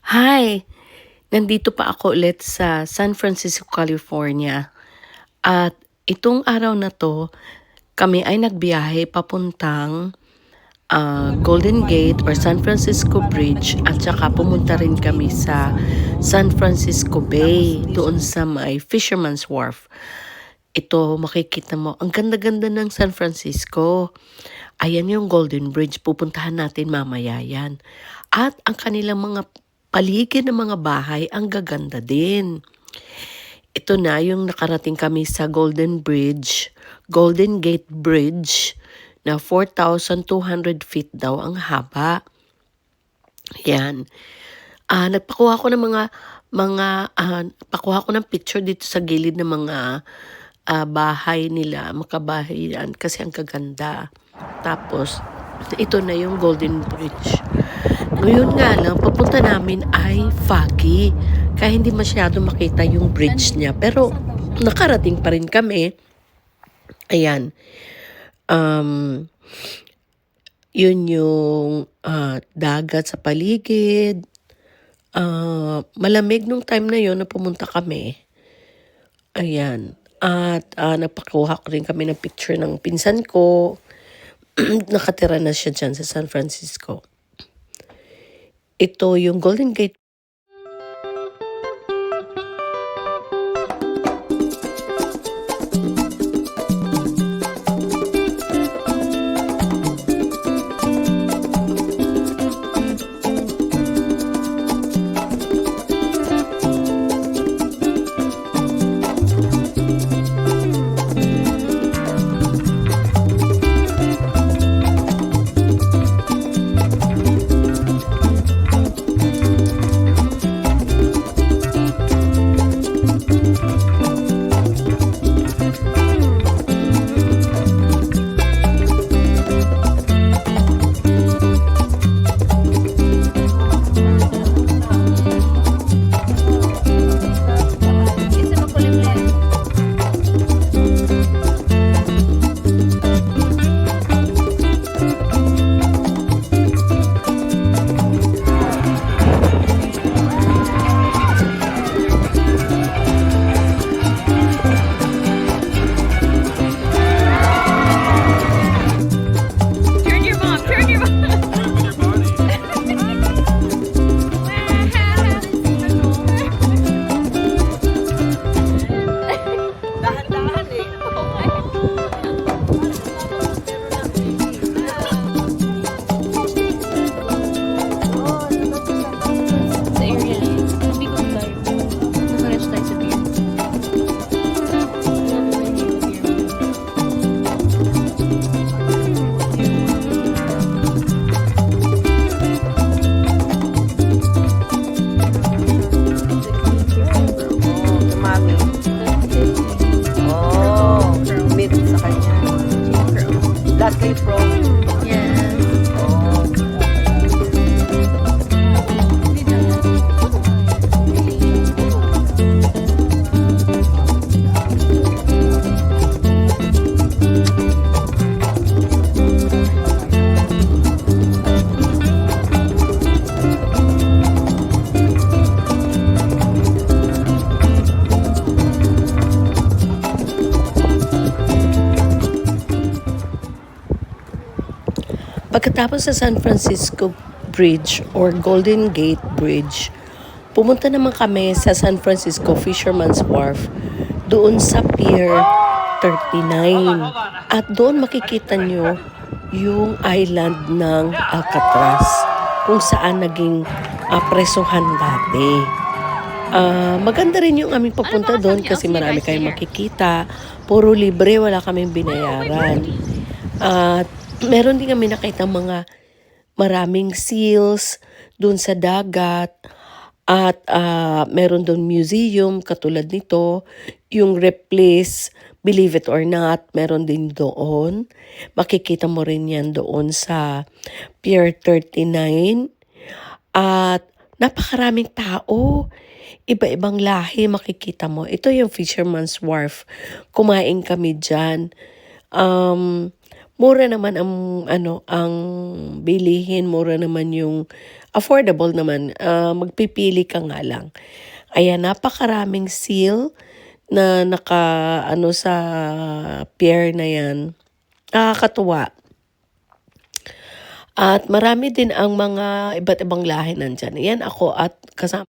Hi! Nandito pa ako ulit sa San Francisco, California. At itong araw na 'to, kami ay nagbiyahe papuntang, Golden Gate or San Francisco Bridge at saka pumunta rin kami sa San Francisco Bay, doon sa may Fisherman's Wharf. Ito makikita mo, ang ganda-ganda ng San Francisco. Ayan yung Golden Bridge, pupuntahan natin mamaya yan. At ang kanilang mga paligid ng mga bahay, ang gaganda din. Ito na yung nakarating kami sa Golden Gate Bridge na 4,200 feet daw ang haba. Yan. Nagpakuha ko ng pakuha ko ng picture dito sa gilid ng mga bahay nila, makabahay yan kasi ang kaganda. Tapos, ito na yung Golden Bridge. Ngayon nga lang, papunta namin ay foggy. Kaya hindi masyado makita yung bridge niya. Pero, nakarating pa rin kami. Ayan. Yun yung dagat sa paligid. Malamig nung time na yun na pumunta kami. Ayan. At napakuha ko rin kami ng picture ng pinsan ko. Nakatira na siya dyan sa San Francisco. Ito yung Golden Gate. Last day from? Yes. Oh. Pagkatapos sa San Francisco Bridge or Golden Gate Bridge, pumunta naman kami sa San Francisco Fisherman's Wharf doon sa Pier 39. At doon makikita nyo yung island ng Alcatraz kung saan naging presuhan dati. Maganda rin yung aming papunta doon kasi marami kayong makikita. Puro libre, wala kaming binayaran. At meron din kami nakita mga maraming seals doon sa dagat at meron doon museum katulad nito, yung replace, believe it or not, meron din doon. Makikita mo rin yan doon sa Pier 39 at napakaraming tao. Iba-ibang lahi makikita mo. Ito yung Fisherman's Wharf. Kumain kami dyan. Mura naman ang bilihin, mura naman yung affordable naman, magpipili ka nga lang. Ayan, napakaraming seal na naka-ano sa pier na 'yan, nakakatuwa. At marami din ang mga iba't ibang lahi nandiyan. Ayan ako at kasama